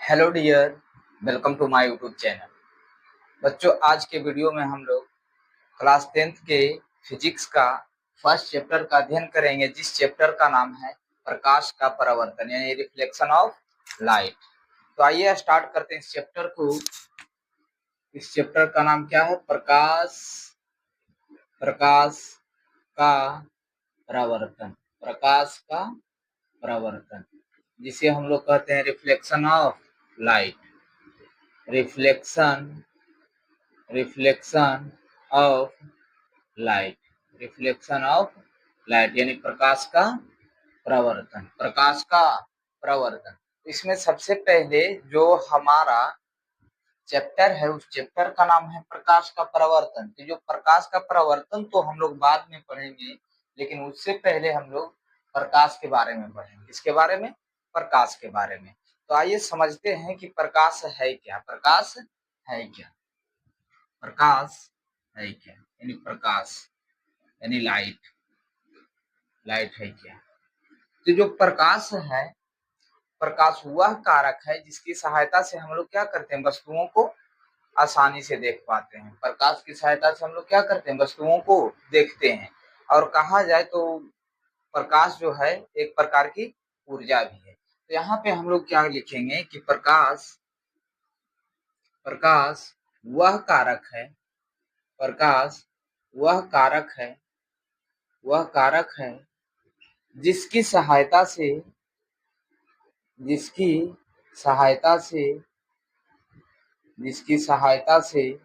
Hello dear, welcome to my YouTube channel. बच्चों, आज के वीडियो में हम लोग क्लास 10th के फिजिक्स का फर्स्ट चैप्टर का अध्ययन करेंगे, जिस चैप्टर का नाम है प्रकाश का परावर्तन यानी रिफ्लेक्शन ऑफ लाइट। तो आइए स्टार्ट करते हैं इस चैप्टर को। इस चैप्टर का नाम क्या है? प्रकाश का परावर्तन। प्रकाश का परावर्तन, जिसे हम लोग कहते हैं reflection of light. Reflection of light. Reflection of light यानी प्रकाश का प्रवर्तन। इसमें सबसे पहले जो हमारा चैप्टर है, उस चैप्टर का नाम है प्रकाश का परावर्तन। तो जो प्रकाश का परावर्तन तो हम लोग बाद में पढ़ेंगे, लेकिन उससे पहले हम लोग प्रकाश के बारे में पढ़ेंगे। किसके बारे में? प्रकाश के बारे में। तो आइए समझते हैं कि प्रकाश है क्या। प्रकाश है क्या? प्रकाश है क्या यानी प्रकाश यानी लाइट है क्या? तो जो प्रकाश है, प्रकाश वह कारक है जिसकी सहायता से हम लोग क्या करते हैं? वस्तुओं को आसानी से देख पाते हैं। प्रकाश की सहायता से हम लोग क्या करते हैं? वस्तुओं को देखते हैं। और कहा जाए तो प्रकाश जो है एक प्रकार की ऊर्जा भी है। तो यहाँ पे हम लोग क्या लिखेंगे कि प्रकाश वह कारक है। प्रकाश वह कारक है जिसकी सहायता से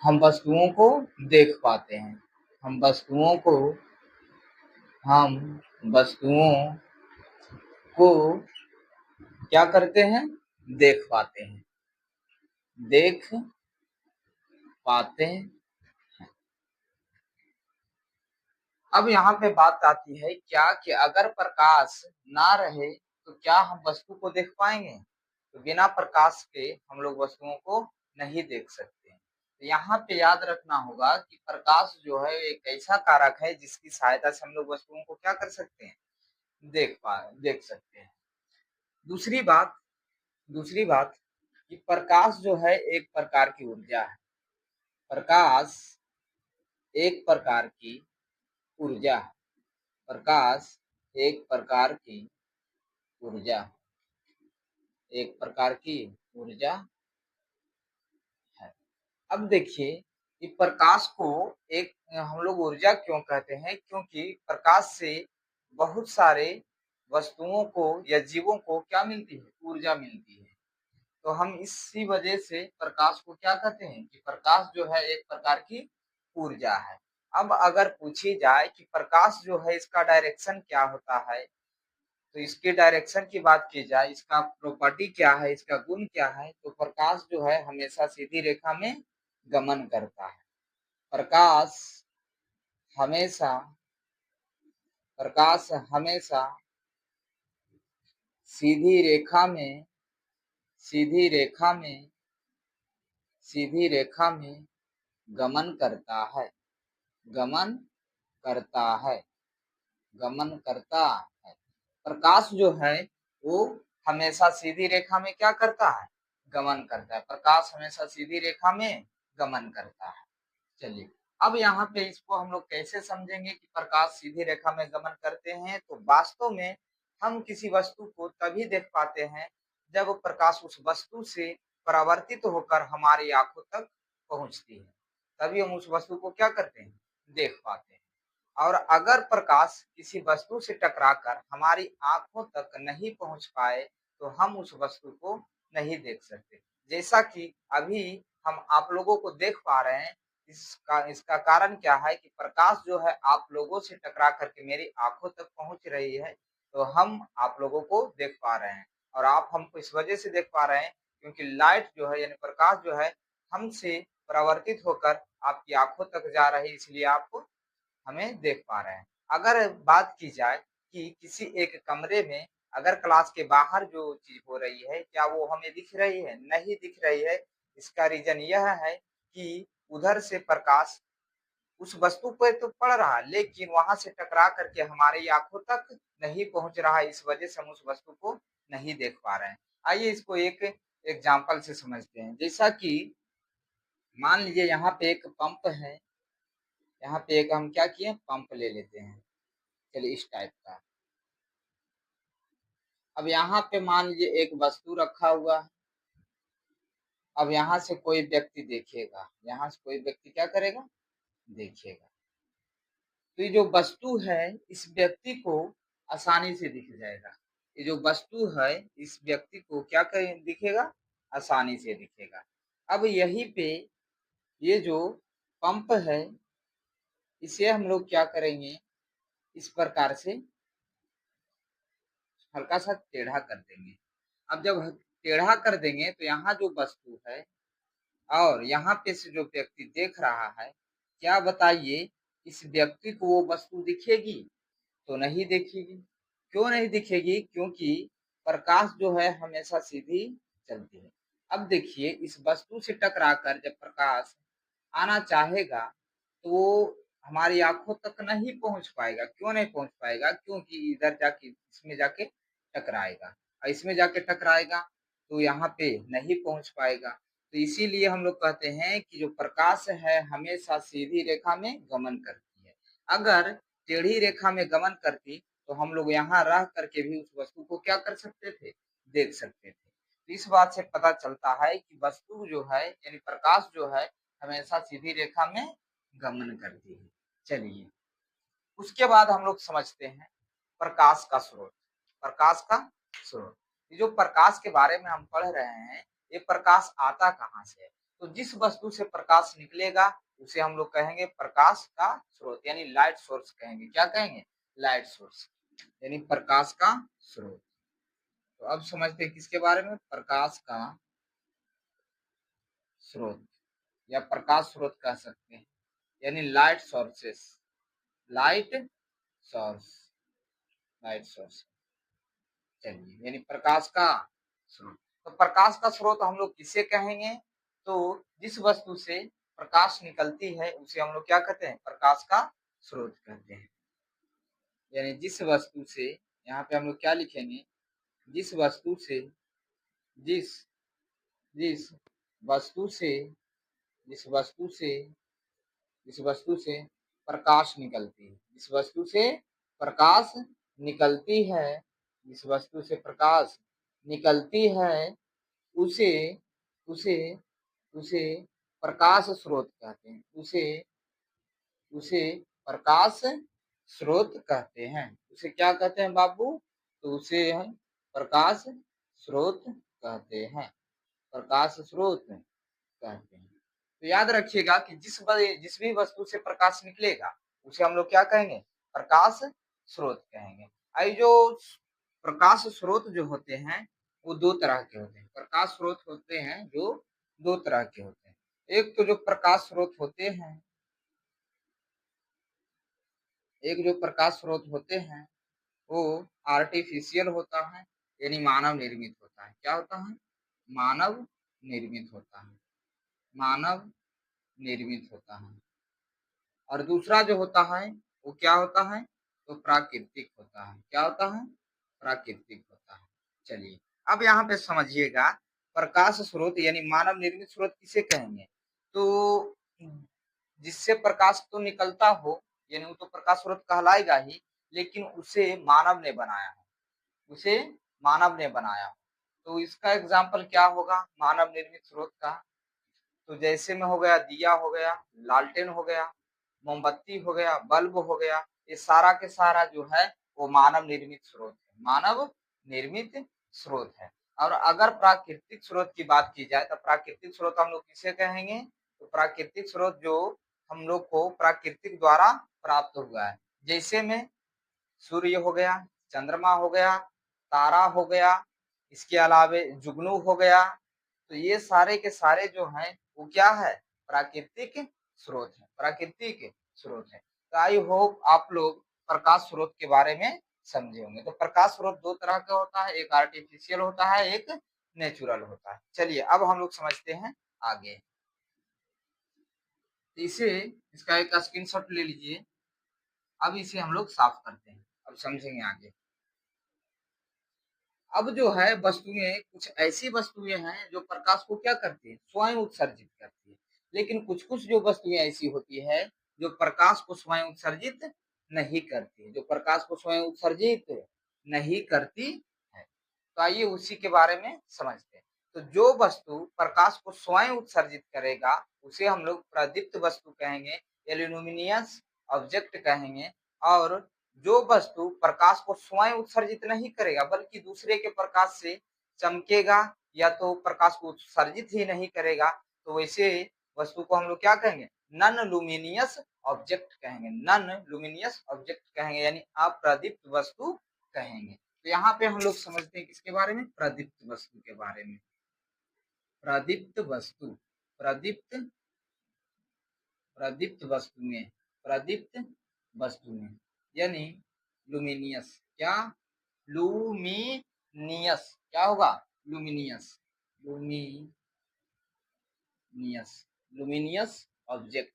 हम वस्तुओं को देख पाते हैं। हम वस्तुओं को क्या करते हैं? देख पाते हैं। अब यहाँ पे बात आती है क्या कि अगर प्रकाश ना रहे तो क्या हम वस्तु को देख पाएंगे? तो बिना प्रकाश के हम लोग वस्तुओं को नहीं देख सकते। तो यहाँ पे याद रखना होगा कि प्रकाश जो है एक ऐसा कारक है जिसकी सहायता से हम लोग वस्तुओं को क्या कर सकते हैं? देख सकते हैं। दूसरी बात कि प्रकाश जो है एक प्रकार की ऊर्जा है। प्रकाश एक प्रकार की ऊर्जा है। प्रकाश एक प्रकार की ऊर्जा है। अब देखिए कि प्रकाश को एक हम लोग ऊर्जा क्यों कहते हैं? क्योंकि प्रकाश से बहुत सारे वस्तुओं को या जीवों को क्या मिलती है? ऊर्जा मिलती है। तो हम इसी वजह से प्रकाश को क्या कहते हैं कि प्रकाश जो है एक प्रकार की ऊर्जा है। अब अगर पूछी जाए कि प्रकाश जो है इसका डायरेक्शन क्या होता है, तो इसके डायरेक्शन की बात की जाए, इसका प्रॉपर्टी क्या है, इसका गुण क्या है, तो प्रकाश जो है हमेशा सीधी रेखा में गमन करता है। हमेशा प्रकाश हमेशा सीधी रेखा में सीधी रेखा में सीधी रेखा में गमन करता है। गमन करता है। प्रकाश जो है वो हमेशा सीधी रेखा में क्या करता है? गमन करता है। प्रकाश हमेशा सीधी रेखा में गमन करता है। चलिए, अब यहाँ पे इसको हम लोग कैसे समझेंगे कि प्रकाश सीधी रेखा में गमन करते हैं? तो वास्तव में हम किसी वस्तु को तभी देख पाते हैं जब प्रकाश उस वस्तु से परावर्तित होकर हमारी आंखों तक पहुंचती है, तभी हम उस वस्तु को क्या करते हैं? देख पाते हैं। और अगर प्रकाश किसी वस्तु से टकराकर हमारी आंखों तक नहीं पहुंच पाए तो हम उस वस्तु को नहीं देख सकते। जैसा कि अभी हम आप लोगों को देख पा रहे हैं, इसका कारण क्या है कि प्रकाश जो है आप लोगों से टकरा करके मेरी आंखों तक पहुंच रही है, तो हम आप लोगों को देख पा रहे हैं। और आप हमको इस वजह से देख पा रहे हैं क्योंकि लाइट जो है यानी प्रकाश जो है हमसे परावर्तित होकर आपकी आंखों तक जा रही है, इसलिए आप हमें देख पा रहे हैं। अगर बात की जाए कि किसी एक कमरे में अगर क्लास के बाहर जो चीज हो रही है, क्या वो हमें दिख रही है? नहीं दिख रही है। इसका रीजन यह है कि उधर से प्रकाश उस वस्तु पे तो पड़ रहा है, लेकिन वहां से टकरा करके हमारी आंखों तक नहीं पहुंच रहा है। इस वजह से हम उस वस्तु को नहीं देख पा रहे हैं। आइए इसको एक एग्जाम्पल से समझते हैं। जैसा कि मान लीजिए यहाँ पे एक पंप है, यहाँ पे एक हम क्या किए पंप ले लेते हैं, चलिए इस टाइप का। अब यहाँ पे मान लीजिए एक वस्तु रखा हुआ है। अब यहाँ से कोई व्यक्ति देखेगा, यहाँ से कोई व्यक्ति क्या करेगा, देखेगा, तो ये जो वस्तु है इस व्यक्ति को आसानी से दिख जाएगा। ये जो वस्तु है इस व्यक्ति को क्या दिखेगा, आसानी से दिखेगा। अब यहीं पे ये जो पंप है इसे हम लोग क्या करेंगे, इस प्रकार से हल्का सा टेढ़ा कर देंगे। अब जब टेढ़ा कर देंगे तो यहाँ जो वस्तु है और यहाँ पे से जो व्यक्ति देख रहा है, क्या बताइए इस व्यक्ति को वो वस्तु दिखेगी, तो नहीं दिखेगी। क्यों नहीं दिखेगी, क्योंकि प्रकाश जो है हमेशा सीधी चलती है। अब देखिए इस वस्तु से टकराकर जब प्रकाश आना चाहेगा तो हमारी आंखों तक नहीं पहुंच पाएगा। क्यों नहीं पहुंच पाएगा, क्योंकि इधर जाके इसमें जाके टकराएगा और इसमें जाके टकराएगा तो यहाँ पे नहीं पहुंच पाएगा। तो इसीलिए हम लोग कहते हैं कि जो प्रकाश है हमेशा सीधी रेखा में गमन करती है। अगर टेढ़ी रेखा में गमन करती तो हम लोग यहाँ रह करके भी उस वस्तु को क्या कर सकते थे, देख सकते थे। तो इस बात से पता चलता है कि वस्तु जो है यानी प्रकाश जो है हमेशा सीधी रेखा में गमन करती है। चलिए उसके बाद हम लोग समझते हैं प्रकाश का स्रोत। प्रकाश का स्रोत, ये जो प्रकाश के बारे में हम पढ़ रहे हैं, ये प्रकाश आता कहाँ से है, तो जिस वस्तु से प्रकाश निकलेगा उसे हम लोग कहेंगे प्रकाश का स्रोत, यानी लाइट सोर्स कहेंगे। क्या कहेंगे, लाइट सोर्स, यानी प्रकाश का स्रोत। तो अब समझते हैं किसके बारे में, प्रकाश का स्रोत या प्रकाश स्रोत कह सकते हैं, यानी light sources, light source, light source. चलिए यानी प्रकाश का स्रोत। तो प्रकाश का स्रोत हम लोग किसे कहेंगे, तो जिस वस्तु से प्रकाश निकलती है उसे हम लोग क्या कहते हैं, प्रकाश का स्रोत कहते हैं। यानी जिस वस्तु से, यहाँ पे हम लोग क्या लिखेंगे, जिस वस्तु से, जिस जिस वस्तु से, जिस वस्तु से, जिस वस्तु से प्रकाश निकलती है, जिस वस्तु से प्रकाश निकलती है, जिस वस्तु से प्रकाश निकलती है उसे उसे उसे प्रकाश स्रोत कहते हैं। उसे उसे प्रकाश स्रोत कहते हैं। उसे क्या कहते हैं बाबू, तो उसे हम प्रकाश स्रोत कहते हैं, प्रकाश स्रोत कहते हैं। तो याद रखिएगा कि जिस भी वस्तु से प्रकाश निकलेगा उसे हम लोग क्या कहेंगे, प्रकाश स्रोत कहेंगे। आई जो प्रकाश स्रोत जो होते हैं वो दो तरह के होते हैं। प्रकाश स्रोत होते हैं जो दो तरह के होते हैं। एक तो जो प्रकाश स्रोत होते हैं, एक जो प्रकाश स्रोत होते हैं वो आर्टिफिशियल होता है, यानी मानव निर्मित होता है। क्या होता है, मानव निर्मित होता है, मानव निर्मित होता है। और दूसरा जो होता है वो क्या होता है, तो प्राकृतिक होता है। क्या होता है, प्राकृतिक होता है। चलिए अब यहाँ पे समझिएगा, प्रकाश स्रोत यानी मानव निर्मित स्रोत किसे कहेंगे, तो जिससे प्रकाश तो निकलता हो, यानी वो तो प्रकाश स्रोत कहलाएगा ही, लेकिन उसे मानव ने बनाया हो, उसे मानव ने बनाया हो। तो इसका एग्जाम्पल क्या होगा मानव निर्मित स्रोत का, तो जैसे में हो गया दिया हो गया, लालटेन हो गया, मोमबत्ती हो गया, बल्ब हो गया, ये सारा के सारा जो है वो मानव निर्मित स्रोत है, मानव निर्मित स्रोत है। और अगर प्राकृतिक स्रोत की बात की जाए तो प्राकृतिक स्रोत हम लोग किसे कहेंगे, तो प्राकृतिक स्रोत जो हम लोग को प्राकृतिक द्वारा प्राप्त हुआ है, जैसे में सूर्य हो गया, चंद्रमा हो गया, तारा हो गया, इसके अलावे जुगनू हो गया। तो ये सारे के सारे जो हैं वो क्या है, प्राकृतिक स्रोत है, प्राकृतिक स्रोत है। तो आई होप आप लोग प्रकाश स्रोत के बारे में समझे होंगे। तो प्रकाश स्रोत दो तरह का होता है, एक आर्टिफिशियल होता है, एक नेचुरल होता है। चलिए अब हम लोग समझते हैं आगे। इसे इसका एक स्क्रीनशॉट ले लीजिए। अब इसे हम लोग साफ करते हैं, अब समझेंगे आगे। अब जो है वस्तुएं, कुछ ऐसी वस्तुएं हैं जो प्रकाश को क्या करती है, स्वयं उत्सर्जित करती है, लेकिन कुछ कुछ जो वस्तुएं ऐसी होती है जो प्रकाश को स्वयं उत्सर्जित नहीं करती, जो प्रकाश को स्वयं उत्सर्जित नहीं करती है। तो आइए उसी के बारे में समझते हैं। तो जो वस्तु प्रकाश को स्वयं उत्सर्जित करेगा उसे हम लोग प्रदीप्त वस्तु कहेंगे, एल्यूमिनियस ऑब्जेक्ट कहेंगे। और जो वस्तु प्रकाश को स्वयं उत्सर्जित नहीं करेगा बल्कि दूसरे के प्रकाश से चमकेगा या तो प्रकाश को उत्सर्जित ही नहीं करेगा, तो वैसे वस्तु को हम लोग क्या कहेंगे, नॉन लुमिनियस ऑब्जेक्ट कहेंगे, नॉन लुमिनियस ऑब्जेक्ट कहेंगे, यानी अप्रदीप्त वस्तु कहेंगे। तो यहाँ पे हम लोग समझते हैं किसके बारे में, प्रदीप्त वस्तु के बारे में। प्रदीप्त वस्तु, प्रदीप्त प्रदीप्त वस्तुएं, प्रदीप्त वस्तुएं यानी लुमिनियस, क्या लुमिनियस, क्या होगा luminous, luminous, luminous object,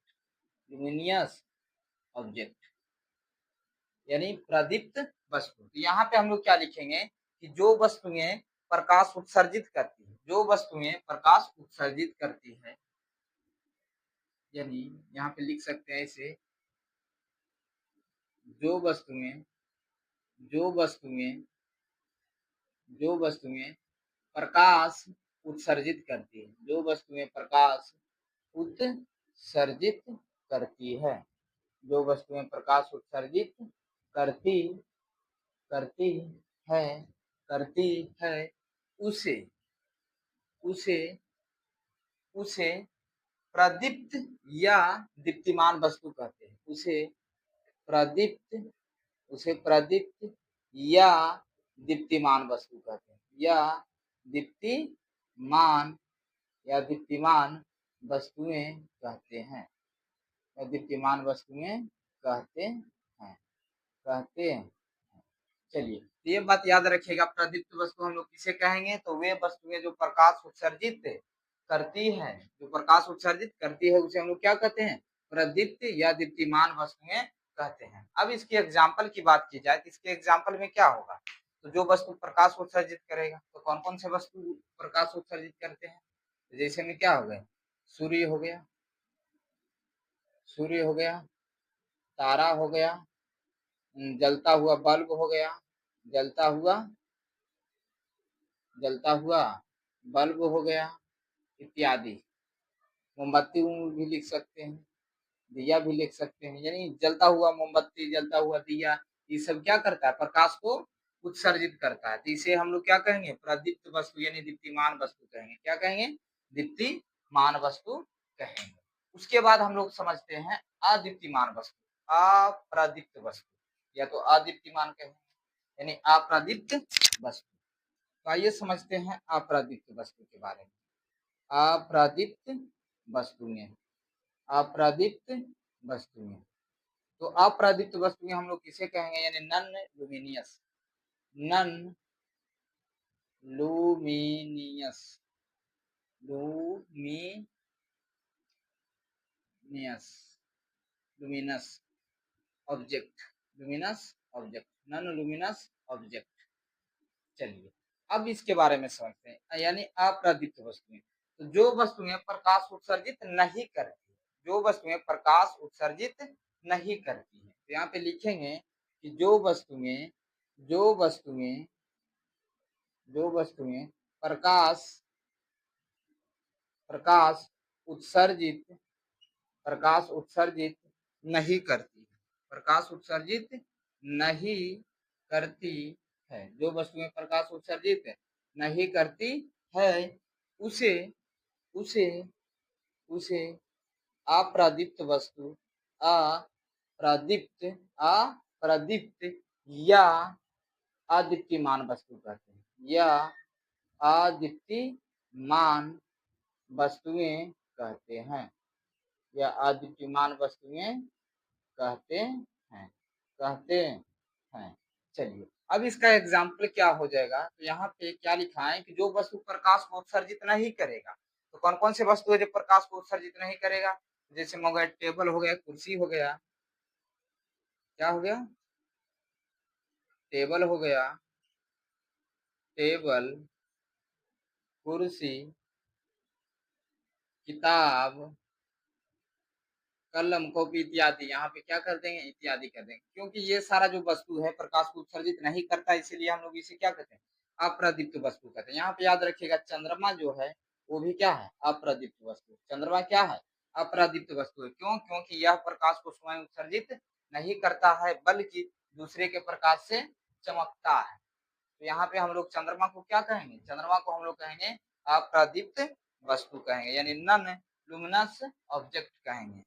luminous object यानी प्रदीप्त वस्तु। तो यहाँ पे हम लोग क्या लिखेंगे कि जो वस्तुएं प्रकाश उत्सर्जित करती है, जो वस्तुएं प्रकाश उत्सर्जित करती है, यानी यहाँ पे लिख सकते हैं ऐसे, जो वस्तुएं जो वस्तुएं जो वस्तुएं प्रकाश उत्सर्जित करती है, जो वस्तुएं प्रकाश उत्सर्जित करती है, जो वस्तुएं प्रकाश उत्सर्जित करती करती है करती है उसे उसे उसे प्रदीप्त या दीप्तिमान वस्तु कहते हैं, प्रदीप्त उसे प्रदीप्त या दीप्तिमान वस्तु कहते हैं, या दीप्तिमान दीप्तिमान वस्तुएं कहते हैं, या दीप्तिमान वस्तुएं कहते हैं। चलिए, तो ये बात याद रखिएगा, प्रदीप्त वस्तु हम लोग किसे कहेंगे, तो वे वस्तुएं जो प्रकाश उत्सर्जित करती है, जो प्रकाश उत्सर्जित करती है उसे हम लोग क्या कहते हैं, प्रदीप्त या दीप्तिमान वस्तुएं कहते हैं। अब इसकी एग्जाम्पल की बात की जाए तो इसके एग्जाम्पल में क्या होगा, तो जो वस्तु प्रकाश उत्सर्जित करेगा, तो कौन कौन से वस्तु प्रकाश उत्सर्जित करते हैं, तो जैसे में क्या हो गया, सूर्य हो गया, सूर्य हो गया, तारा हो गया, जलता हुआ बल्ब हो गया, जलता हुआ बल्ब हो गया इत्यादि। मोमबत्ती भी लिख सकते हैं, दिया भी लिख सकते हैं, यानी जलता हुआ मोमबत्ती, जलता हुआ दिया, ये सब क्या करता है, प्रकाश को उत्सर्जित करता है। तो इसे हम लोग क्या कहेंगे, प्रदीप्त वस्तु यानी दीप्तिमान वस्तु कहेंगे, क्या कहेंगे, दीप्तिमान वस्तु कहेंगे। उसके बाद हम लोग समझते हैं अदीप्तिमान वस्तु, अप्रदीप्त वस्तु, या तो अदीप्तिमान कहेंगे यानी अप्रदीप्त वस्तु। तो आइए समझते हैं अप्रदीप्त वस्तु के बारे में। अप्रदीप्त वस्तुएं, अप्रदीप्त वस्तुएं, तो अप्रदीप्त वस्तुएं हम लोग किसे कहेंगे, यानी non luminous, non luminous, luminous luminous object, luminous object, non luminous object. चलिए, अब इसके बारे में समझते हैं, यानी अप्रदीप्त वस्तुएं, तो जो वस्तुएं प्रकाश उत्सर्जित नहीं करती, जो वस्तुएं प्रकाश उत्सर्जित नहीं करती है, तो यहाँ पे लिखेंगे कि जो वस्तुएं प्रकाश प्रकाश उत्सर्जित प्रकाश उत्सर्जित नहीं करती, प्रकाश उत्सर्जित नहीं करती है, जो वस्तुएं प्रकाश उत्सर्जित नहीं करती है उसे उसे उसे अप्रदीप्त वस्तु, अप्रदीप्त अप्रदीप्त या अदीप्तिमान वस्तु कहते हैं, या अदीप्तिमान वस्तुएं कहते हैं, या अदीप्तिमान वस्तुएं कहते हैं। चलिए, अब इसका एग्जाम्पल क्या हो जाएगा, तो यहाँ पे क्या लिखा है कि जो वस्तु प्रकाश को उत्सर्जित नहीं करेगा, तो कौन कौन से वस्तु है जो प्रकाश को उत्सर्जित नहीं करेगा, जैसे हो गया टेबल हो गया, कुर्सी हो गया, क्या हो गया, टेबल हो गया, टेबल, कुर्सी, किताब, कलम, कॉपी इत्यादि। यहाँ पे क्या कर देंगे, इत्यादि कर देंगे, क्योंकि ये सारा जो वस्तु है प्रकाश को उत्सर्जित नहीं करता, इसीलिए हम लोग इसे क्या कहते हैं, अप्रदीप्त वस्तु कहते हैं। यहाँ पे याद रखिएगा चंद्रमा जो है वो भी क्या है, अप्रदीप्त वस्तु। चंद्रमा क्या है, अप्रदीप्त वस्तु है। क्यों, क्योंकि यह प्रकाश को स्वयं उत्सर्जित नहीं करता है, बल्कि दूसरे के प्रकाश से चमकता है। तो यहाँ पे हम लोग चंद्रमा को क्या कहेंगे, चंद्रमा को हम लोग कहेंगे अप्रदीप्त वस्तु कहेंगे, यानी नॉन लुमिनस ऑब्जेक्ट कहेंगे,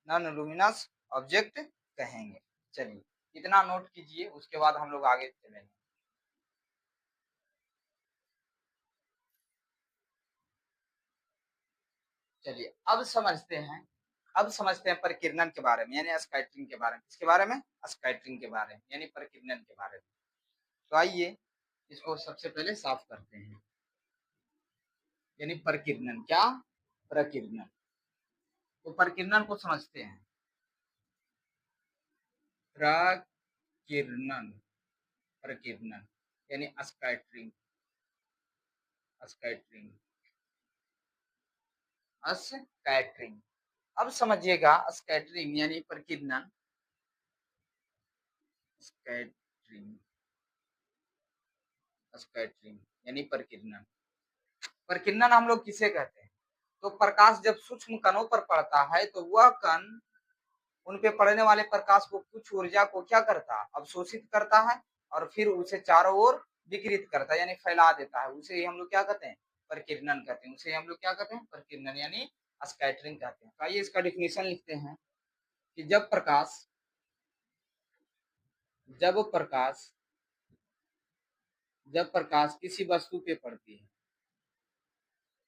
नॉन लुमिनस ऑब्जेक्ट कहेंगे। चलिए इतना नोट कीजिए, उसके बाद हम लोग आगे चलेंगे। चलिए अब समझते हैं, अब समझते हैं परिकिरणन के बारे में, यानी स्कैटरिंग के बारे में। किसके बारे में, स्कैटरिंग के बारे में, यानी परिकिरणन के बारे में। तो आइए इसको सबसे पहले साफ करते हैं। यानी परिकिरणन क्या, प्रकीर्णन। तो परिकिरणन को समझते हैं। प्रकीर्णन, प्रकीर्णन यानी स्कैटरिंग, स्कैटरिंग, स्कैटरिंग। अब समझिएगा स्कैटरिंग यानी प्रकीर्णन, स्कैटरिंग, स्कैटरिंग यानी प्रकीर्णन। प्रकीर्णन हम लोग किसे कहते हैं, तो प्रकाश जब सूक्ष्म कणों पर पड़ता है तो वह कण उन पे पड़ने वाले प्रकाश को कुछ ऊर्जा को क्या करता है, अवशोषित करता है और फिर उसे चारों ओर विकिरित करता है, यानी फैला देता है। उसे ही हम लोग क्या कहते हैं, प्रकीर्णन कहते हैं। उसे हम लोग क्या कहते हैं, प्रकीर्णन यानी स्कैटरिंग कहते हैं। तो आइए इसका डिफिनेशन लिखते हैं कि जब प्रकाश, जब प्रकाश, जब प्रकाश किसी वस्तु पे पड़ती है,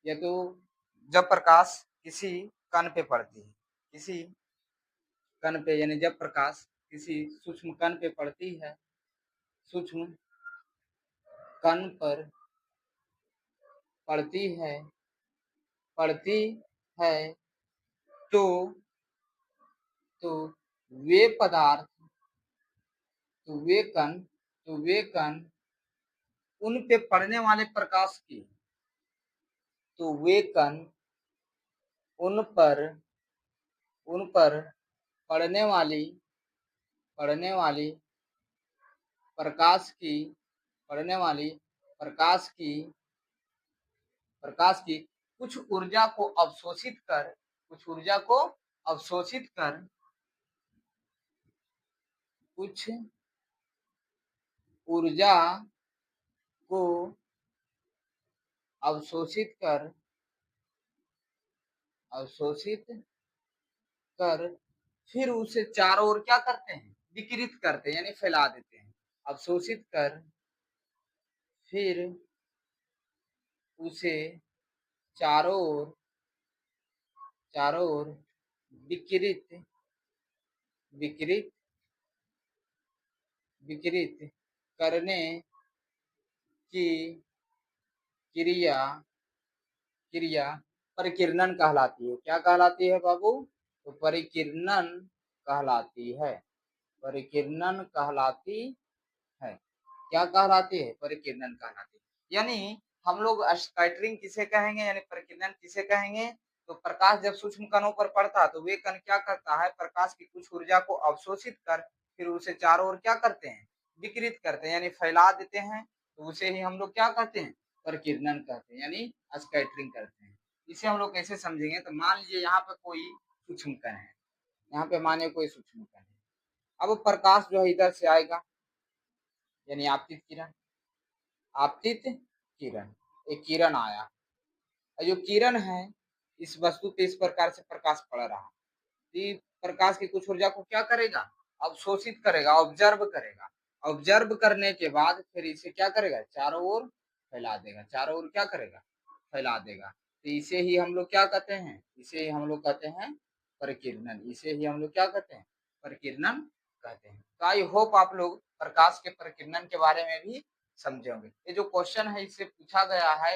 या तो जब प्रकाश किसी कण पे पड़ती है, किसी कण पे, यानी जब प्रकाश किसी सूक्ष्म कण पे पड़ती है, सूक्ष्म कण पर पड़ती है, पड़ती है, तो तो वे पदार्थ, तो वे कण, तो वे कण उन पे पड़ने वाले प्रकाश की, तो वे कण उन पर, उन पर पड़ने वाली, पड़ने वाली प्रकाश की, पड़ने वाली प्रकाश की, प्रकाश की कुछ ऊर्जा को अवशोषित कर, कुछ ऊर्जा को अवशोषित कर, कुछ ऊर्जा को अवशोषित कर, अवशोषित कर फिर उसे चारों ओर क्या करते हैं, विकिरित करते हैं, यानी फैला देते हैं। अवशोषित कर फिर उसे चारों ओर, चारों ओर विकिरित, विकिरित, विकिरित करने की क्रिया, क्रिया परिकिरणन कहलाती है। क्या कहलाती है बाबू, तो परिकिरणन कहलाती है, परिकिरणन कहलाती है। क्या कहलाती है, परिकिरणन कहलाती है। यानी हम लोग स्कैटरिंग किसे कहेंगे, यानी परिकिरणन किसे कहेंगे, तो प्रकाश जब सूक्ष्म कणों पर पड़ता है तो वे कण क्या करता है, प्रकाश की कुछ ऊर्जा को अवशोषित कर फिर उसे चारों ओर क्या करते हैं, विकिरित करते हैं, यानी फैला देते हैं। तो उसे ही हम लोग क्या कहते हैं, परिकिरणन कहते हैं, यानी स्कैटरिंग करते हैं। इसे हम लोग कैसे समझेंगे, तो मान लीजिए यहाँ पे कोई सूक्ष्म कण है, यहाँ पे माने कोई सूक्ष्म कण है। अब प्रकाश जो है इधर से आएगा, यानी आपतित किरण, आपतित किरण, एक किरण आया, और जो किरण है इस वस्तु पे इस प्रकार से प्रकाश पड़ रहा, तो प्रकाश की कुछ ऊर्जा को क्या करेगा, अवशोषित करेगा, ऑब्जर्व करेगा। ऑब्जर्व करने के बाद फिर इसे क्या करेगा, चारों ओर फैला देगा, चारों ओर क्या करेगा, फैला देगा। तो इसे ही हम लोग क्या कहते हैं, इसे ही हम लोग कहते हैं परिकिरणन, इसे ही हम लोग क्या कहते हैं, परिकिरणन कहते हैं। तो आई होप आप लोग प्रकाश के परिकिरणन के बारे में भी समझे होंगे। ये जो क्वेश्चन है इससे पूछा गया है,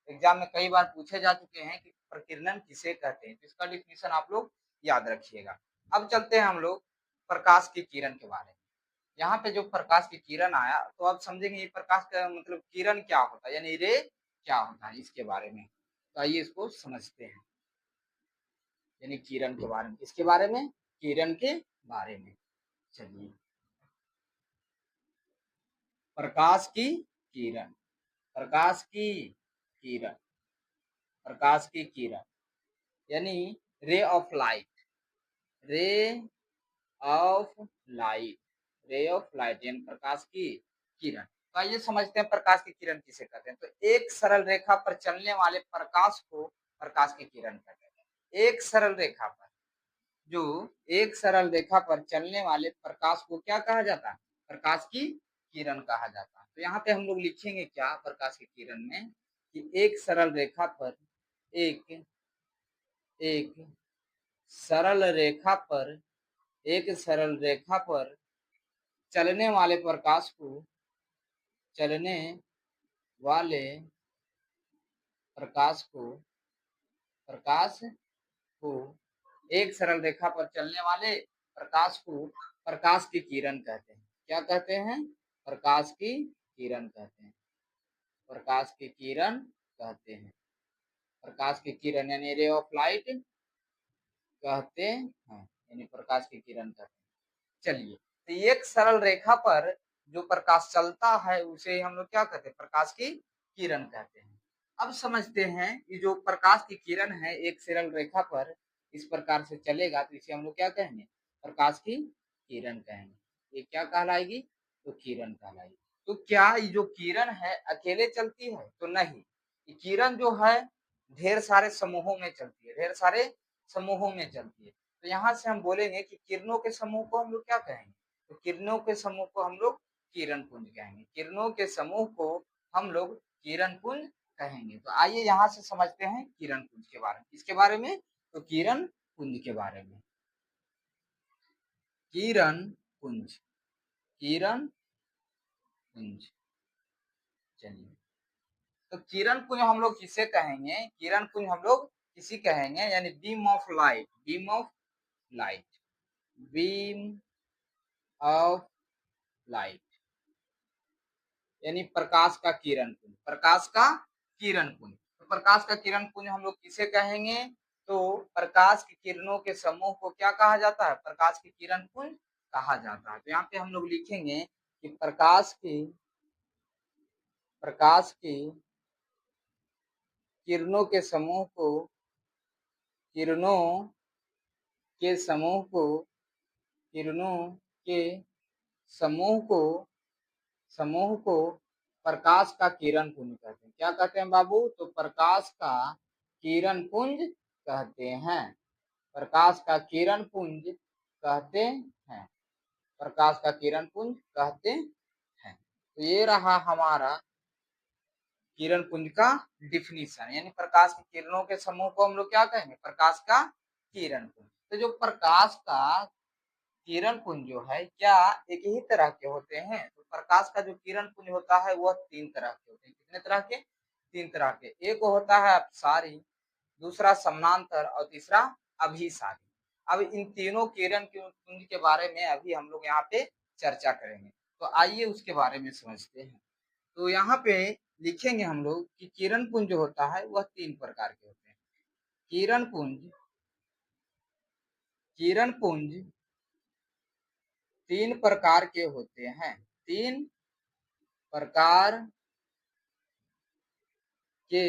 एग्जाम में कई बार पूछे जा चुके हैं कि प्रकीर्णन किसे कहते हैं, तो इसका डिफिनेशन आप लोग याद रखिएगा। अब चलते हैं हम लोग प्रकाश की किरण के बारे में। यहाँ पे जो प्रकाश की किरण आया तो आप समझेंगे ये प्रकाश का मतलब किरण क्या होता है, यानी रे क्या होता है इसके बारे में। तो आइए इसको समझते हैं, यानी किरण के बारे में, किसके बारे में, किरण के बारे में। चलिए, प्रकाश की किरण, प्रकाश की किरण, प्रकाश की किरण यानी ray of light, ray of light, ray of light यानी प्रकाश की किरण। तो आइए समझते हैं प्रकाश की किरण किसे कहते हैं। तो एक सरल रेखा पर चलने वाले प्रकाश को प्रकाश की किरण कहते हैं। एक सरल रेखा पर, जो एक सरल रेखा पर चलने वाले प्रकाश को क्या कहा जाता है, प्रकाश की किरण कहा जाता है। तो यहाँ पे हम लोग लिखेंगे क्या प्रकाश की किरण में, कि एक सरल रेखा पर, एक एक सरल रेखा पर, एक सरल रेखा पर चलने वाले प्रकाश को, चलने वाले प्रकाश को, प्रकाश को, एक सरल रेखा पर चलने वाले प्रकाश को प्रकाश की किरण कहते हैं। क्या कहते हैं, प्रकाश की किरण कहते हैं, प्रकाश की किरण कहते हैं, प्रकाश की किरण यानी रे ऑफ लाइट कहते हैं, यानी प्रकाश की किरण कहते हैं। चलिए, तो एक सरल रेखा पर जो प्रकाश चलता है उसे हम लोग क्या कहते हैं, प्रकाश की किरण कहते हैं। अब समझते हैं ये जो प्रकाश की किरण है एक सरल रेखा पर इस प्रकार से चलेगा तो इसे हम लोग क्या कहेंगे, प्रकाश की किरण कहेंगे। ये क्या कहलाएगी, तो किरण कहलाएगी। तो क्या ये जो किरण है अकेले चलती है, तो नहीं, ये किरण जो है ढेर सारे समूहों में चलती है, ढेर सारे समूहों में चलती है। तो यहाँ से हम बोलेंगे कि किरणों के समूह को हम लोग क्या कहेंगे, तो किरणों के समूह को हम लोग किरण पुंज कहेंगे, किरणों के समूह को हम लोग किरण पुंज कहेंगे। तो आइए यहाँ से समझते हैं किरण पुंज के बारे में, किसके बारे में, तो किरण पुंज के बारे में। किरण पुंज, किरण पुंज। चलिए, तो किरण पुंज हम लोग किसे कहेंगे, किरण पुंज हम लोग किसी कहेंगे यानी beam of light, beam of light, beam of light यानी प्रकाश का किरण पुंज, प्रकाश का किरण पुंज। तो प्रकाश का किरण पुंज हम लोग किसे कहेंगे, तो प्रकाश की किरणों के समूह को क्या कहा जाता है, प्रकाश की किरण पुंज कहा जाता है। तो यहाँ पे हम लोग लिखेंगे कि प्रकाश की किरणों के समूह को, किरणों के समूह को, किरणों के समूह को, समूह को प्रकाश का किरण पुंज कहते हैं। क्या कहते हैं बाबू, तो प्रकाश का किरण पुंज कहते हैं, प्रकाश का किरण पुंज कहते हैं, प्रकाश का किरण पुंज कहते हैं। तो ये रहा हमारा किरण पुंज का डिफिनीशन, यानी प्रकाश की किरणों के समूह को हम लोग क्या कहेंगे, प्रकाश का किरण पुंज। तो जो प्रकाश का किरण पुंज जो है क्या एक ही तरह के होते हैं, तो प्रकाश का जो किरण पुंज होता है वह तीन तरह के होते हैं। कितने तरह के, तीन तरह के। एक होता है अपसारी, दूसरा समानांतर और तीसरा अभिसारी। अब इन तीनों किरण पुंज के बारे में अभी हम लोग यहाँ पे चर्चा करेंगे। तो आइए उसके बारे में समझते हैं। तो यहाँ पे लिखेंगे हम लोग कि किरण पुंज जो होता है वह तीन प्रकार के होते हैं। किरण पुंज, किरण पुंज तीन प्रकार के होते हैं, तीन प्रकार के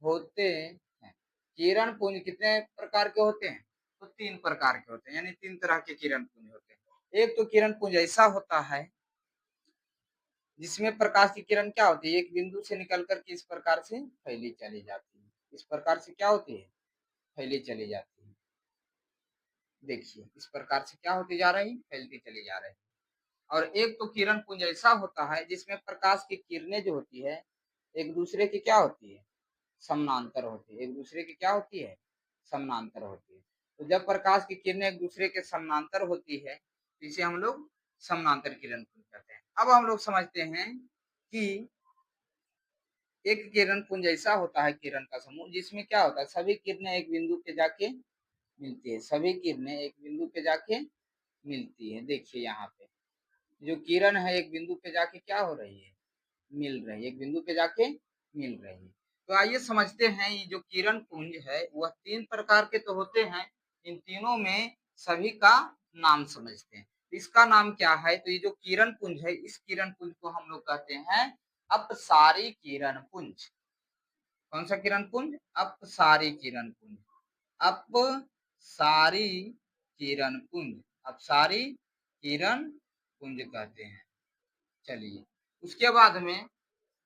होते हैं। किरण पुंज कितने प्रकार के होते हैं, तो तीन प्रकार के होते हैं, यानी तीन तरह के किरण पुंज होते हैं। एक तो किरण पुंज ऐसा होता है जिसमें प्रकाश की किरण क्या होती है, एक बिंदु से निकल करके इस प्रकार से फैली चली जाती है, इस प्रकार से क्या होती है, फैली चली जाती है। देखिए इस प्रकार से क्या होती जा रही है, फैलती चली जा रही है। और एक तो किरण पुंज ऐसा होता है जिसमें प्रकाश की किरणें जो होती है एक दूसरे की क्या होती है, समानांतर होती है, एक दूसरे की क्या होती है, समानांतर होती है। तो जब प्रकाश की किरणें एक दूसरे के समानांतर होती है तो इसे हम लोग समानांतर किरण पुंज कहते हैं। अब हम लोग समझते हैं कि एक किरण पुंज ऐसा होता है किरण का समूह जिसमें क्या होता है, सभी किरणें एक बिंदु पे जाके मिलती है, सभी किरणें एक बिंदु पे जाके मिलती है। देखिए यहाँ पे जो किरण है एक बिंदु पे जाके क्या हो रही है, मिल रही है, एक बिंदु पे जाके मिल रही है। तो आइए समझते हैं, ये जो किरण पुंज है वह 3 प्रकार के तो होते हैं, इन तीनों में सभी का नाम समझते हैं। इसका नाम क्या है, तो ये जो किरण पुंज है इस किरण पुंज को हम लोग कहते हैं अपसारी किरण पुंज। कौन सा किरण पुंज, अपसारी किरण पुंज, अपसारी किरण पुंज, अपसारी किरण पुंज कहते हैं। चलिए उसके बाद में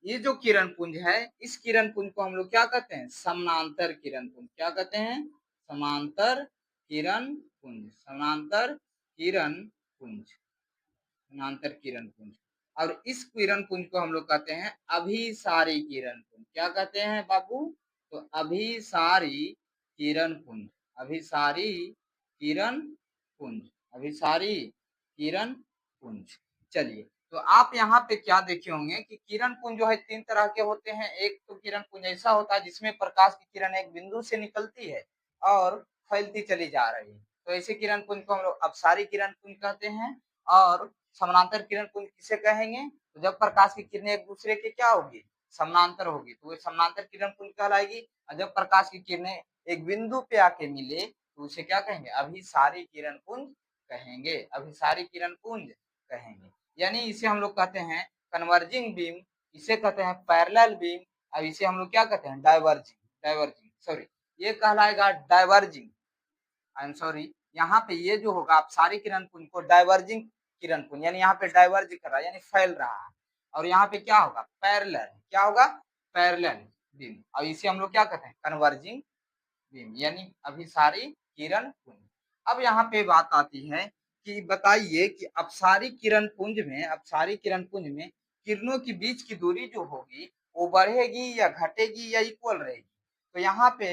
ये जो किरण पुंज है इस किरण पुंज को हम लोग क्या कहते हैं, समानांतर किरण पुंज। क्या कहते हैं, समांतर किरण पुंज, समांतर किरण पुंज, समांतर किरण पुंज। और इस किरण पुंज को हम लोग कहते हैं अभिसारी किरण पुंज। क्या कहते हैं बाबू, तो अभिसारी किरण पुंज, अभिसारी किरण पुंज, अभिसारी किरण पुंज। चलिए तो आप यहाँ पे क्या देखे होंगे कि किरण पुंज जो है 3 तरह के होते हैं। एक तो किरण पुंज ऐसा होता है जिसमें प्रकाश की किरण एक बिंदु से निकलती है और फैलती चली जा रही है, तो ऐसे किरण पुंज को हम लोग अपसारी किरण पुंज कहते हैं। और समानांतर किरण पुंज किसे कहेंगे, तो जब प्रकाश की किरणें एक दूसरे के क्या होगी, समानांतर होगी, तो वो समानांतर किरण पुंज कहलाएगी। और जब प्रकाश की किरणें एक बिंदु पे आके मिले तो उसे क्या कहेंगे, अभिसारी किरण पुंज कहेंगे, अभिसारी किरण पुंज कहेंगे। यानी इसे हम लोग कहते हैं कन्वर्जिंग बीम, इसे कहते हैं पैरेलल बीम, अब इसे हम लोग क्या कहते हैं, डाइवर्जिंग, डाइवर्जिंग सॉरी, ये कहलाएगा डाइवर्जिंग, आई एम सॉरी, यहाँ पे ये जो होगा आप सारी किरण पुंज को डाइवर्जिंग किरण पुंज, यानी यहाँ पे डाइवर्ज कर रहा है यानी फैल रहा है। और यहाँ पे क्या होगा, पैरेलल, क्या होगा, पैरेलल बीम, और इसे हम लोग क्या कहते हैं, कन्वर्जिंग बीम, यानी अभिसारी किरण पुंज। अब यहाँ पे बात आती है कि बताइए कि अपसारी किरण पुंज में, अपसारी किरण पुंज में किरणों के बीच की दूरी जो होगी वो बढ़ेगी या घटेगी या इक्वल रहेगी। तो यहाँ पे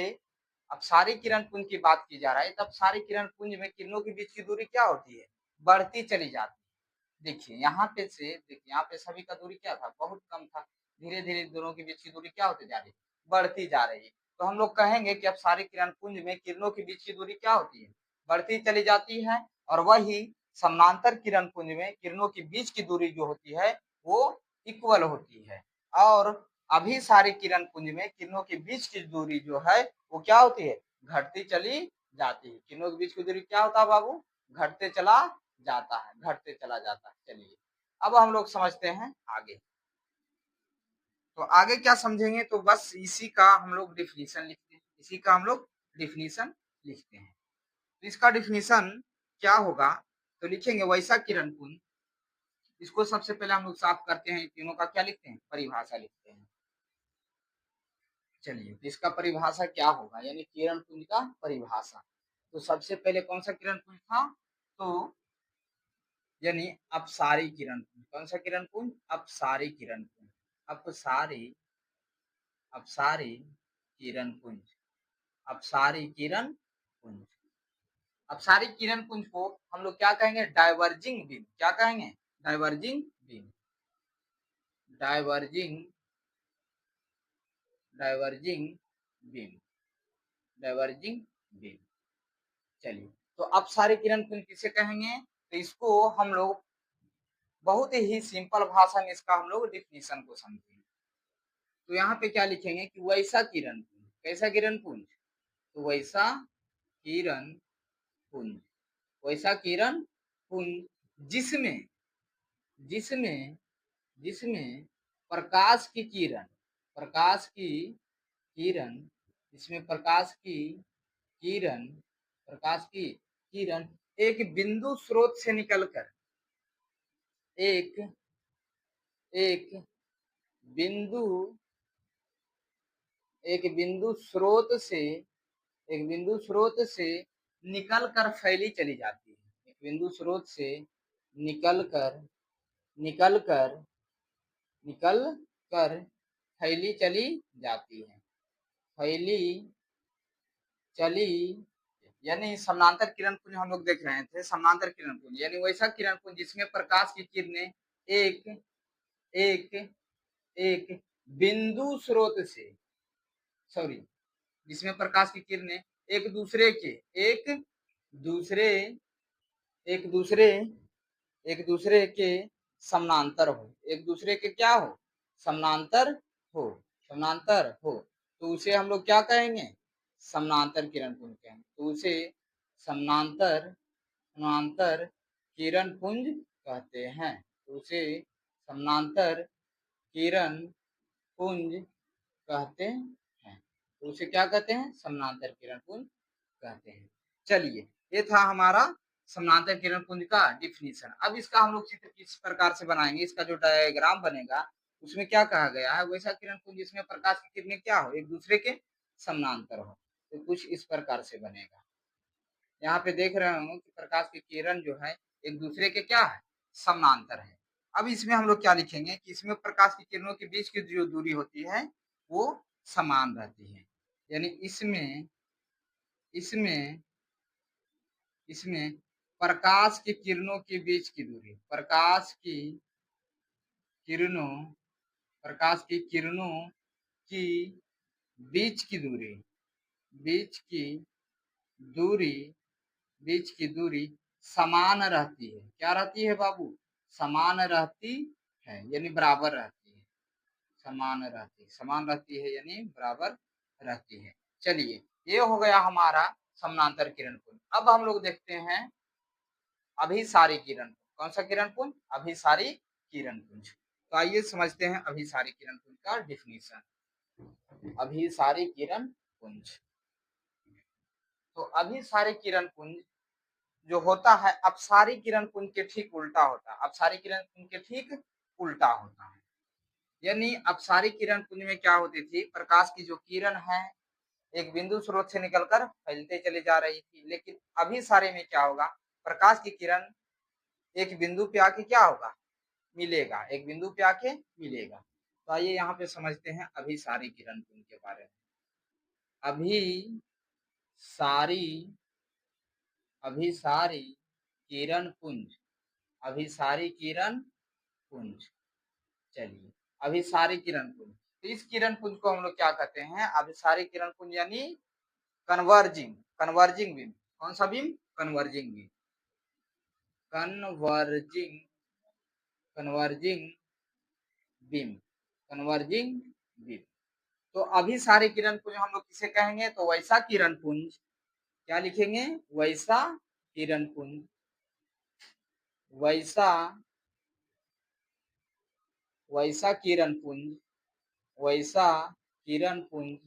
अपसारी किरण पुंज की बात की जा रहा है, तब अपसारी किरण पुंज में किरणों के बीच की दूरी क्या होती है, बढ़ती चली जाती है। देखिए यहाँ पे से, देखिए यहाँ पे सभी का दूरी क्या था, बहुत कम था, धीरे धीरे दोनों के बीच की दूरी क्या होती जा रही है, बढ़ती जा रही है। तो हम लोग कहेंगे कि अपसारी किरण पुंज में किरणों के बीच की दूरी क्या होती है, बढ़ती चली जाती है। और वही समानांतर किरण पुंज में किरणों के बीच की दूरी जो होती है वो इक्वल होती है। और अभिसारी किरण पुंज में किरणों के बीच की दूरी जो है वो क्या होती है, घटती चली जाती है। किरणों के बीच की दूरी क्या होता है बाबू, घटते चला जाता है, घटते चला जाता है। चलिए अब हम लोग समझते हैं आगे। तो आगे क्या समझेंगे, तो बस इसी का हम लोग डिफिनीशन लिखते हैं, इसी का हम लोग डिफिनीशन लिखते हैं। तो इसका डिफिनीशन क्या होगा, तो लिखेंगे वैसा किरण पुंज, इसको सबसे पहले हम लोग साफ करते हैं, तीनों का क्या लिखते हैं, परिभाषा लिखते हैं। चलिए तो इसका परिभाषा क्या होगा, यानी किरण पुंज का परिभाषा। तो सबसे पहले कौन सा किरण पुंज था, तो यानी अपसारी किरण पुंज। कौन सा किरण पुंज, अपसारी किरण पुंज, अपसारी, अपसारी किरण पुंज, अपसारी किरण पुंज। अपसारी किरण पुंज को हम लोग क्या कहेंगे, डाइवर्जिंग बीम। क्या कहेंगे, diverging beam, diverging, diverging beam, diverging beam. चलिए तो अपसारी किरण पुंज किसे कहेंगे, तो इसको हम लोग बहुत ही सिंपल भाषा में इसका हम लोग डिफिनीशन को समझेंगे। तो यहाँ पे क्या लिखेंगे कि वैसा किरण पुंज, कैसा किरण पुंज, तो वैसा किरण पुंज, वैसा किरण पुंज जिसमें, जिसमें, जिसमें प्रकाश की किरण, प्रकाश की किरण, इसमें प्रकाश की किरण, प्रकाश की किरण एक बिंदु स्रोत से निकलकर, एक, एक बिंदु, एक बिंदु स्रोत से, एक बिंदु स्रोत से निकल कर फैली चली जाती है, एक बिंदु स्रोत से निकल कर, निकल कर, निकल कर फैली चली जाती है, फैली चली, यानी समानांतर किरण पुंज हम लोग देख रहे थे, समानांतर किरण पुंज यानी वैसा किरण पुंज जिसमें प्रकाश की किरणें एक, एक, एक बिंदु स्रोत से, सॉरी, जिसमें प्रकाश की किरणें एक दूसरे के, एक दूसरे, एक दूसरे, एक दूसरे के समानांतर हो, एक दूसरे के क्या हो, समानांतर हो, समानांतर हो, तो उसे हम लोग क्या कहेंगे, समानांतर किरण पुंज कहेंगे। तो उसे समानांतर समानांतर किरण पुंज कहते हैं। तो उसे समानांतर किरण पुंज कहते हैं। तो उसे क्या कहते हैं, समानांतर किरण पुंज कहते हैं। चलिए, ये था हमारा समानांतर किरण पुंज का डिफिनीशन। अब इसका हम लोग चित्र किस प्रकार से बनाएंगे, इसका जो डायग्राम बनेगा उसमें क्या कहा गया है, वैसा किरण पुंज जिसमें प्रकाश की किरणें क्या हो, एक दूसरे के समानांतर हो। तो कुछ इस प्रकार से बनेगा। यहाँ पे देख रहे हो कि प्रकाश की किरण जो है एक दूसरे के क्या है, समानांतर है। अब इसमें हम लोग क्या लिखेंगे कि इसमें प्रकाश की किरणों के बीच की जो दूरी होती है वो समान रहती है। यानी इसमें इसमें इसमें प्रकाश की किरणों के बीच की दूरी, किरणों प्रकाश की किरणों की बीच की दूरी बीच की दूरी बीच की दूरी समान रहती है। क्या रहती है बाबू, समान रहती है, यानी बराबर रहती है, समान रहती है यानी बराबर रहती है। चलिए, ये हो गया हमारा समानांतर किरण पुंज। अब हम लोग देखते हैं अभिसारी किरण। कौन सा किरण पुंज, अभिसारी किरण पुंज। तो आइए समझते हैं अभिसारी किरण पुंज का डिफिनीशन। अभिसारी किरण पुंज, तो अभिसारी किरण पुंज जो होता है अपसारी किरण पुंज के ठीक उल्टा होता है, अपसारी किरण पुंज के ठीक उल्टा होता है। यानी अपसारी किरण पुंज में क्या होती थी, प्रकाश की जो किरण है एक बिंदु स्रोत से निकलकर फैलते चली जा रही थी, लेकिन अभिसारी में क्या होगा, प्रकाश की किरण एक बिंदु पे आके क्या होगा, मिलेगा, एक बिंदु पे आके मिलेगा। तो आइए यहाँ पे समझते हैं अभिसारी किरण पुंज के बारे में। अभिसारी अभिसारी किरण पुंज, अभिसारी किरण पुंज। चलिए, अभिसारी किरण पुंज, तो इस किरण पुंज को हम लोग क्या कहते हैं, अभिसारी किरण पुंज यानी कन्वर्जिंग बीम। कौन सा beam, converging beam, converging converging beam, converging beam. तो अभिसारी किरण पुंज हम लोग किसे कहेंगे, तो वैसा किरण पुंज, क्या लिखेंगे, वैसा किरण पुंज, वैसा वैसा किरण पुंज वैसा किरण पुंज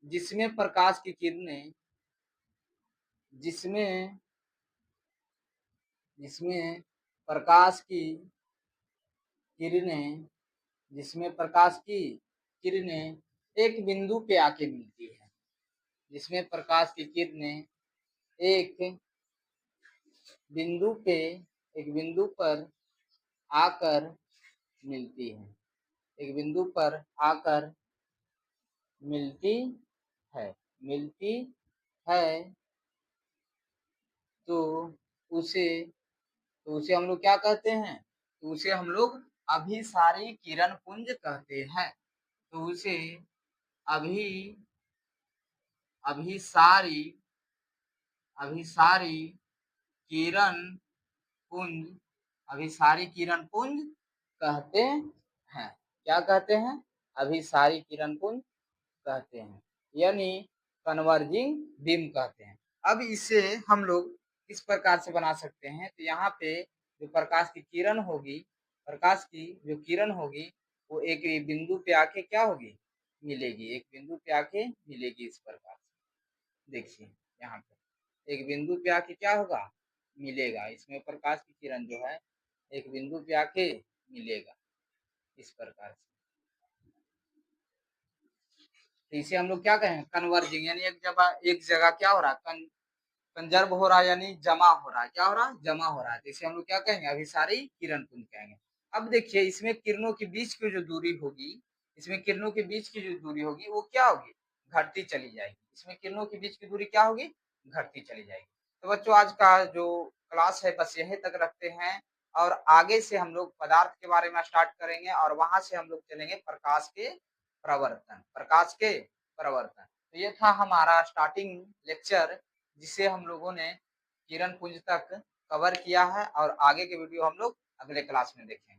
जिसमें प्रकाश की किरणें जिसमें जिसमें प्रकाश की किरणें जिसमें प्रकाश की किरणें एक बिंदु पे आके मिलती है, जिसमें प्रकाश की किरणें एक बिंदु पे एक बिंदु पर आकर मिलती है, एक बिंदु पर आकर मिलती मिलती है तो उसे हम लोग क्या कहते हैं, तो उसे हम लोग अभिसारी किरण पुंज कहते हैं। तो उसे अभी अभिसारी अभिसारी किरण पुंज अभिसारी किरण पुंज कहते हैं। क्या कहते हैं, अभिसारी किरण पुंज कहते हैं, यानी कन्वर्जिंग बीम कहते हैं। अब इसे हम लोग इस प्रकार से बना सकते हैं। तो यहाँ पे जो प्रकाश की किरण होगी, प्रकाश की जो किरण होगी वो एक बिंदु पे आके क्या होगी, मिलेगी, एक बिंदु पे आके मिलेगी। इस प्रकार से देखिए, यहाँ पे एक बिंदु पे आके क्या होगा, मिलेगा। इसमें प्रकाश की किरण जो है एक बिंदु पे आके मिलेगा इस प्रकार से। तो इसे हम लोग क्या कहें, कन्वर्जिंग, यानी एक जगह क्या हो रहा है, कंजर्व हो रहा है, यानी जमा हो रहा है। क्या हो रहा है, जमा हो रहा है। तो इसे हम लोग क्या कहेंगे, अभिसारी किरण पुंज कहेंगे। अब देखिए, इसमें किरणों के बीच की जो दूरी होगी, इसमें किरणों के बीच की जो दूरी होगी वो क्या होगी, घटती चली जाएगी। इसमें किरणों के बीच की दूरी क्या होगी, घटती चली जाएगी। तो बच्चों, आज का जो क्लास है बस यहीं तक रखते हैं, और आगे से हम लोग पदार्थ के बारे में स्टार्ट करेंगे, और वहां से हम लोग चलेंगे प्रकाश के प्रवर्तन। तो ये था हमारा स्टार्टिंग लेक्चर, जिसे हम लोगों ने किरण पुंज तक कवर किया है, और आगे के वीडियो हम लोग अगले क्लास में देखेंगे।